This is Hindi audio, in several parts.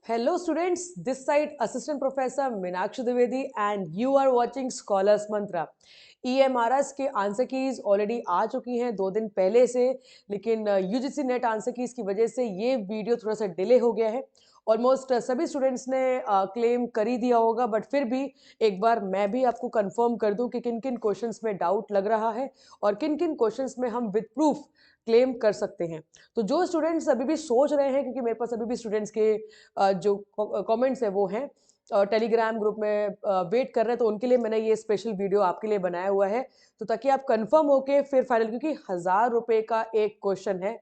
Hello students, this side Assistant Professor Meenakshi Dwivedi and you are watching Scholars Mantra. EMRS के आंसर कीज ऑलरेडी आ चुकी हैं 2 दिन पहले से, लेकिन यूजीसी नेट आंसर कीज की वजह से ये वीडियो थोड़ा सा डिले हो गया है। ऑलमोस्ट सभी स्टूडेंट्स ने क्लेम कर ही दिया होगा, बट फिर भी एक बार मैं भी आपको कंफर्म कर दूं कि किन किन क्वेश्चंस में डाउट लग रहा है और किन किन क्वेश्चंस में हम विद प्रूफ क्लेम कर सकते हैं। तो जो स्टूडेंट्स अभी भी सोच रहे हैं, क्योंकि मेरे पास अभी भी स्टूडेंट्स के जो कमेंट्स है वो हैं टेलीग्राम ग्रुप में वेट कर रहे हैं, तो उनके लिए मैंने ये स्पेशल वीडियो आपके लिए बनाया हुआ है, तो ताकि आप कंफर्म होके फिर फाइनल, क्योंकि 1000 रुपए का एक क्वेश्चन है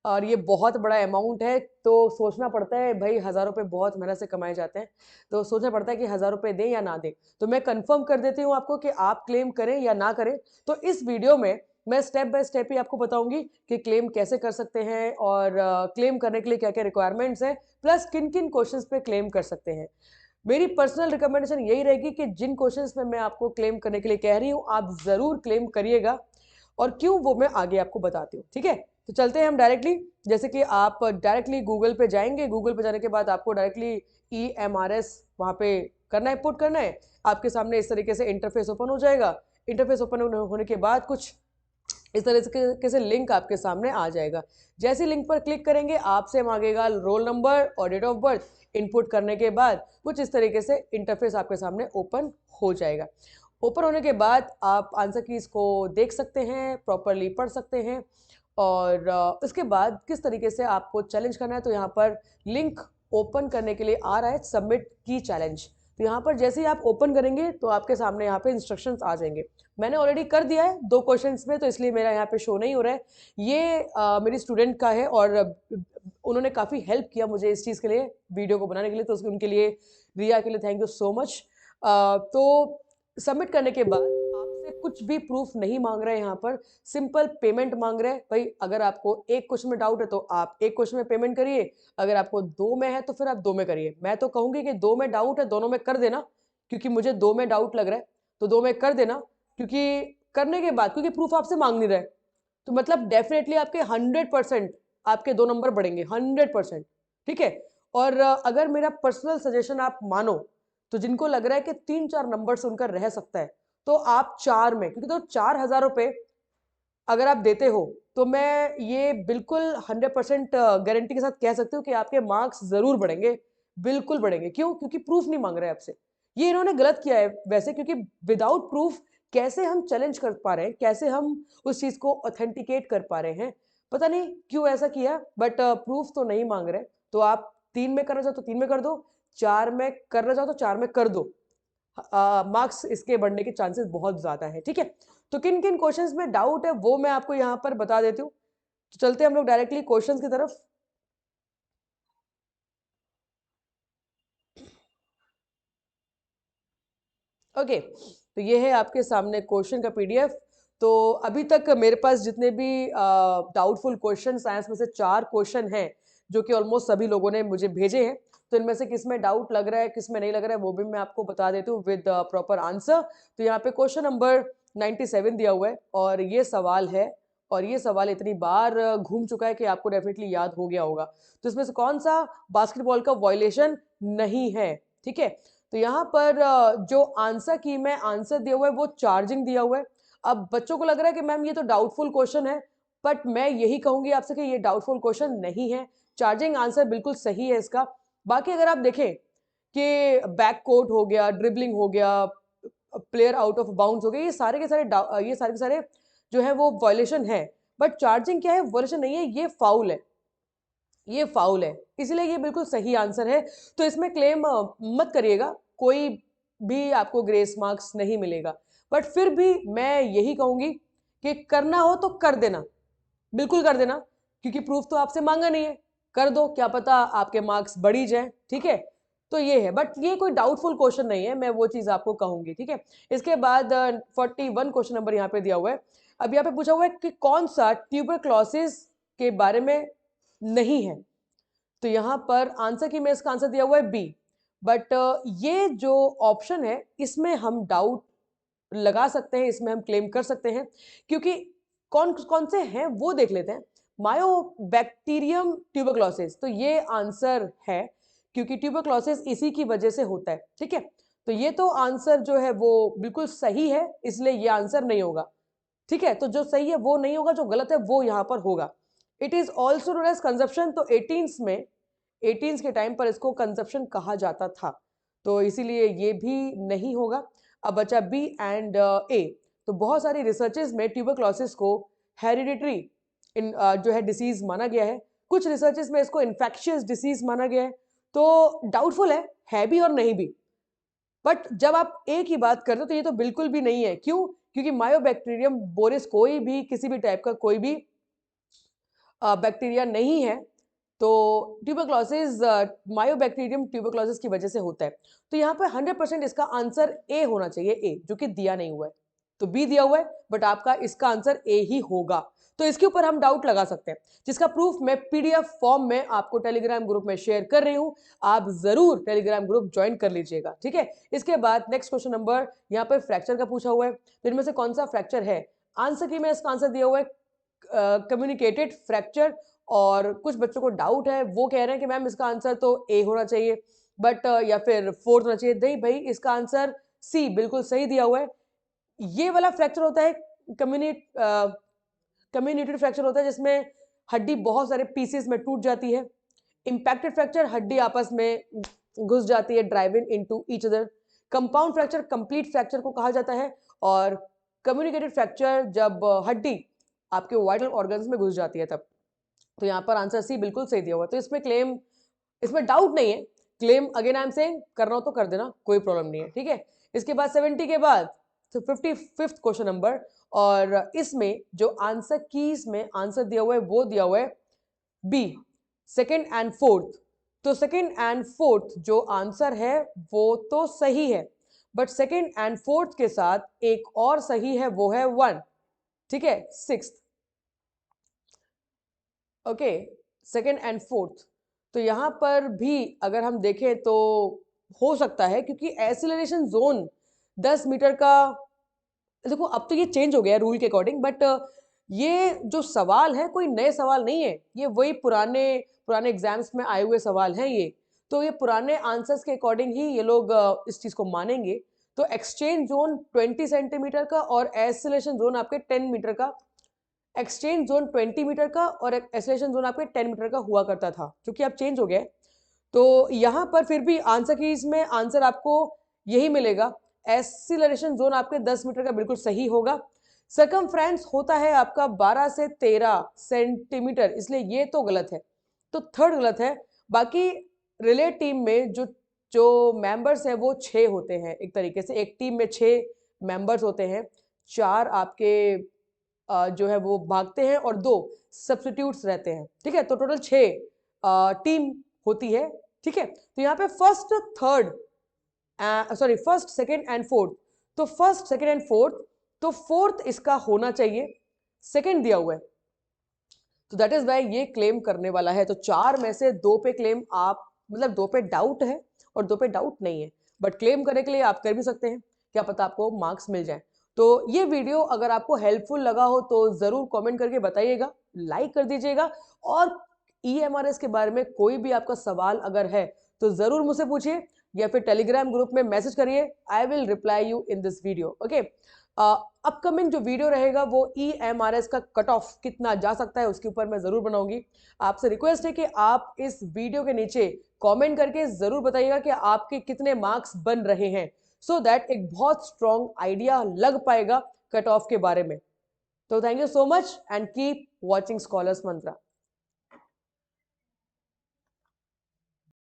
और ये बहुत बड़ा अमाउंट है, तो सोचना पड़ता है भाई 1000 रुपए बहुत मेहनत से कमाए जाते हैं, तो सोचना पड़ता है कि 1000 रुपए दें या ना दें। तो मैं कंफर्म कर देती हूँ आपको कि आप क्लेम करें या ना करें। तो इस वीडियो में मैं स्टेप बाय स्टेप ही आपको बताऊंगी कि क्लेम कैसे कर सकते हैं और क्लेम करने के लिए क्या क्या रिक्वायरमेंट्स हैं, प्लस किन किन क्वेश्चंस पे क्लेम कर सकते हैं। मेरी पर्सनल रिकमेंडेशन यही रहेगी कि जिन क्वेश्चंस में मैं आपको क्लेम करने के लिए कह रही हूँ आप जरूर क्लेम करिएगा, और क्यों वो मैं आगे आपको बताती हूँ। ठीक है, तो चलते हैं हम डायरेक्टली। जैसे कि आप डायरेक्टली गूगल पे जाएंगे, गूगल पे जाने के बाद आपको डायरेक्टली EMRS वहाँ पे करना है, पुट करना है। आपके सामने इस तरीके से इंटरफेस ओपन हो जाएगा। इंटरफेस ओपन होने के बाद कुछ इस तरीके से लिंक आपके सामने आ जाएगा। जैसे लिंक पर क्लिक करेंगे आपसे मांगेगा रोल नंबर और डेट ऑफ बर्थ। इनपुट करने के बाद कुछ इस तरीके से इंटरफेस आपके सामने ओपन हो जाएगा। ओपन होने के बाद आप आंसर कीज को देख सकते हैं, प्रॉपरली पढ़ सकते हैं, और उसके बाद किस तरीके से आपको चैलेंज करना है। तो यहाँ पर लिंक ओपन करने के लिए आ रहा है सबमिट की चैलेंज। तो यहाँ पर जैसे ही आप ओपन करेंगे तो आपके सामने यहाँ पे इंस्ट्रक्शंस आ जाएंगे। मैंने ऑलरेडी कर दिया है 2 क्वेश्चंस में, तो इसलिए मेरा यहाँ पे शो नहीं हो रहा है। ये मेरी स्टूडेंट का है और उन्होंने काफ़ी हेल्प किया मुझे इस चीज़ के लिए, वीडियो को बनाने के लिए, तो उनके लिए, रिया के लिए थैंक यू सो मच। तो सबमिट करने के बाद आपसे कुछ भी प्रूफ नहीं मांग रहे हैं, यहाँ पर सिंपल पेमेंट मांग रहे हैं। भाई अगर आपको एक क्वेश्चन में डाउट है तो आप एक क्वेश्चन में पेमेंट करिए, अगर आपको 2 में है तो फिर आप 2 में करिए। मैं तो कहूंगी कि 2 में डाउट है दोनों में कर देना, क्योंकि मुझे 2 में डाउट लग रहा है, तो 2 में कर देना। क्योंकि करने के बाद, क्योंकि प्रूफ आपसे मांग नहीं रहे, तो मतलब डेफिनेटली आपके 100% आपके 2 नंबर बढ़ेंगे, 100%। ठीक है, और अगर मेरा पर्सनल सजेशन आप मानो, तो जिनको लग रहा है कि 3-4 नंबर से उनका रह सकता है, तो आप 4 में, क्योंकि तो 4000 रुपए अगर आप देते हो, तो मैं ये बिल्कुल 100% गारंटी के साथ कह सकती हूँ कि आपके मार्क्स जरूर बढ़ेंगे, बिल्कुल बढ़ेंगे। क्यों? क्योंकि प्रूफ नहीं मांग रहे आपसे। ये इन्होंने गलत किया है वैसे, क्योंकि विदाउट प्रूफ कैसे हम चैलेंज कर पा रहे हैं, कैसे हम उस चीज को ऑथेंटिकेट कर पा रहे हैं, पता नहीं क्यों ऐसा किया, बट प्रूफ तो नहीं मांग रहे। तो आप 3 में करना चाहो तो 3 में कर दो, 4 में करना चाहो तो 4 में कर दो। मार्क्स इसके बढ़ने के चांसेस बहुत ज्यादा है। ठीक है, तो किन किन क्वेश्चंस में डाउट है वो मैं आपको यहाँ पर बता देती हूँ। तो चलते हैं हम लोग डायरेक्टली क्वेश्चंस की तरफ। ओके, तो ये है आपके सामने क्वेश्चन का PDF। तो अभी तक मेरे पास जितने भी डाउटफुल क्वेश्चन आए, इसमें से 4 क्वेश्चन हैं जो कि ऑलमोस्ट सभी लोगों ने मुझे भेजे हैं। तो इनमें से किस में डाउट लग रहा है, किस में नहीं लग रहा है, वो भी मैं आपको बता देती हूँ विद प्रॉपर आंसर। तो यहाँ पे क्वेश्चन नंबर 97 दिया हुआ है, और ये सवाल है, और ये सवाल इतनी बार घूम चुका है कि आपको डेफिनेटली याद हो गया होगा। तो इसमें से कौन सा बास्केटबॉल का वायलेशन नहीं है? ठीक है, तो यहाँ पर जो आंसर की में आंसर दिया हुआ है वो चार्जिंग दिया हुआ है। अब बच्चों को लग रहा है कि मैम ये तो डाउटफुल क्वेश्चन है, बट मैं यही कहूंगी आपसे कि ये डाउटफुल क्वेश्चन नहीं है। चार्जिंग आंसर बिल्कुल सही है इसका। बाकी अगर आप देखें कि बैक कोर्ट हो गया, ड्रिबलिंग हो गया, प्लेयर आउट ऑफ बाउंड्स हो गया, ये सारे के सारे जो है वो वायलेशन है। बट चार्जिंग क्या है? वायलेशन नहीं है, ये फाउल है, ये फाउल है, इसलिए ये बिल्कुल सही आंसर है। तो इसमें क्लेम मत करिएगा, कोई भी आपको ग्रेस मार्क्स नहीं मिलेगा। बट फिर भी मैं यही कहूंगी कि करना हो तो कर देना, बिल्कुल कर देना, क्योंकि प्रूफ तो आपसे मांगा नहीं है। कर दो, क्या पता आपके मार्क्स बढ़ ही जाए। ठीक है, तो ये है, बट ये कोई डाउटफुल क्वेश्चन नहीं है, मैं वो चीज आपको कहूंगी। ठीक है, इसके बाद 41 क्वेश्चन नंबर यहाँ पे दिया हुआ है। अब यहाँ पे पूछा हुआ है कि कौन सा ट्यूबरक्लोसिस के बारे में नहीं है। तो यहां पर आंसर की में इसका आंसर दिया हुआ है बी, बट ये जो ऑप्शन है इसमें हम डाउट लगा सकते हैं, इसमें हम क्लेम कर सकते हैं, क्योंकि कौन कौन से हैं वो देख लेते हैं। मायोबैक्टीरियम ट्यूबरक्लोसिस, तो ये आंसर है क्योंकि ट्यूबरक्लोसिस इसी की वजह से होता है, ठीक है। तो ये तो आंसर जो है वो बिल्कुल सही है, इसलिए ये आंसर नहीं होगा, ठीक है। तो जो सही है वो नहीं होगा, जो गलत है वो यहाँ पर होगा। It is also known as consumption, तो 18th में 18th के टाइम पर इसको कंजप्शन कहा जाता था, तो इसीलिए ये भी नहीं होगा। अब बचा बी एंड ए। तो बहुत सारी रिसर्चेस में ट्यूबरक्लोसिस को हेरिडिटरी जो है डिसीज माना गया है, कुछ रिसर्चेस में इसको इन्फेक्शियस डिसीज माना गया है, तो डाउटफुल है भी और नहीं भी। बट जब आप ए की बात करते हो तो ये तो बिल्कुल भी नहीं है। क्यों? क्योंकि मायोबैक्टीरियम बोरिस कोई भी किसी भी टाइप का कोई भी बैक्टीरिया नहीं है। तो ट्यूबरक्लोसिस मायोबैक्टीरियम ट्यूबरक्लोसिस की वजह से होता है। तो यहाँ पे 100% इसका आंसर ए होना चाहिए, ए, जो कि दिया नहीं हुआ है। तो बी दिया हुआ है, बट आपका इसका आंसर ए ही होगा। तो इसके ऊपर हम डाउट लगा सकते हैं, जिसका प्रूफ मैं पीडीएफ फॉर्म में आपको टेलीग्राम ग्रुप में शेयर कर रही हूं। आप जरूर टेलीग्राम ग्रुप ज्वाइन कर लीजिएगा, ठीक है। इसके बाद नेक्स्ट क्वेश्चन नंबर यहाँ पर फ्रैक्चर का पूछा हुआ है, तो इनमें से कौन सा फ्रैक्चर है? आंसर की में इसका आंसर दिया हुआ है कम्युनिकेटेड फ्रैक्चर, और कुछ बच्चों को डाउट है, वो कह रहे हैं कि मैम इसका आंसर तो ए होना चाहिए, बट या फिर फोर्थ होना चाहिए। नहीं भाई, इसका आंसर सी बिल्कुल सही दिया हुआ है। ये वाला फ्रैक्चर होता है कम्युनिकेटेड फ्रैक्चर होता है, जिसमें हड्डी बहुत सारे पीसेस में टूट जाती है। इंपैक्टेड फ्रैक्चर हड्डी आपस में घुस जाती है, driving into each other. Compound fracture complete fracture को कहा जाता है, और कम्युनिकेटेड फ्रैक्चर जब हड्डी आपके वाइटल ऑर्गन्स में घुस जाती है तब। तो यहाँ पर आंसर सी बिल्कुल सही दिया हुआ है। तो इसमें क्लेम, इसमें डाउट नहीं है। Claim again I am saying, करना हो तो कर देना, कोई प्रॉब्लम नहीं है, ठीक है। इसके बाद 70 के बाद तो 55th क्वेश्चन नंबर, और इसमें जो आंसर कीज में आंसर दिया हुआ है वो दिया हुआ है बी, सेकेंड एंड फोर्थ। तो सेकेंड एंड फोर्थ जो आंसर है वो तो सही है, बट सेकेंड एंड फोर्थ के साथ एक और सही है, वो है 1, ठीक है, 6th, okay, second and fourth. तो यहां पर भी अगर हम देखें तो हो सकता है, क्योंकि एक्सीलरेशन जोन 10 मीटर का, देखो अब तो ये चेंज हो गया है रूल के अकॉर्डिंग, बट ये जो सवाल है कोई नए सवाल नहीं है, ये वही पुराने पुराने एग्जाम्स में आए हुए सवाल हैं ये। तो ये पुराने आंसर्स के अकॉर्डिंग ही ये लोग इस चीज को मानेंगे। तो एक्सचेंज जोन 20 सेंटीमीटर का और एक्सीलरेशन जोन आपके 10 मीटर का, एक्सचेंज जोन 20 मीटर का और एक्सेलरेशन जोन आपके 10 मीटर का हुआ करता था, जो कि अब चेंज हो गया है। तो यहाँ पर फिर भी आंसर की इसमें आंसर आपको यही मिलेगा, एक्सीलरेशन जोन आपके 10 मीटर का बिल्कुल सही होगा। सरकमफ्रेंस होता है आपका 12 से 13 सेंटीमीटर, इसलिए ये तो गलत है, तो थर्ड गलत है। बाकी रिले टीम में जो जो मेंबर्स हैं वो 6 होते हैं, एक तरीके से एक टीम में 6 मेंबर्स होते हैं, 4 आपके जो है वो भागते हैं और 2 सब्स्टिट्यूट्स रहते हैं, ठीक है। तो टोटल 6 टीम होती है, ठीक है। तो यहाँ पे first third sorry first second and fourth, तो फर्स्ट सेकेंड एंड फोर्थ, तो फोर्थ इसका होना चाहिए, सेकेंड दिया हुआ है, तो दैट इज वाई ये क्लेम करने वाला है। तो 4 में से 2 पे क्लेम आप, मतलब 2 पे डाउट है और 2 पे डाउट नहीं है, बट क्लेम करने के लिए आप कर भी सकते हैं, क्या पता आपको मार्क्स मिल जाए। तो ये वीडियो अगर आपको हेल्पफुल लगा हो तो जरूर कमेंट करके बताइएगा, लाइक कर दीजिएगा, और EMRS के बारे में कोई भी आपका सवाल अगर है तो जरूर मुझसे पूछिए, या फिर टेलीग्राम ग्रुप में मैसेज करिए, I will reply you in this video, okay. Upcoming जो वीडियो रहेगा वो EMRS का कट ऑफ कितना जा सकता है उसके ऊपर मैं जरूर बनाऊंगी। आपसे रिक्वेस्ट है कि आप इस वीडियो के नीचे कमेंट करके जरूर बताइएगा कि आपके कितने मार्क्स बन रहे हैं, सो दैट एक बहुत स्ट्रॉन्ग आइडिया लग पाएगा कट ऑफ के बारे में। तो thank you so much and keep watching scholars Mantra.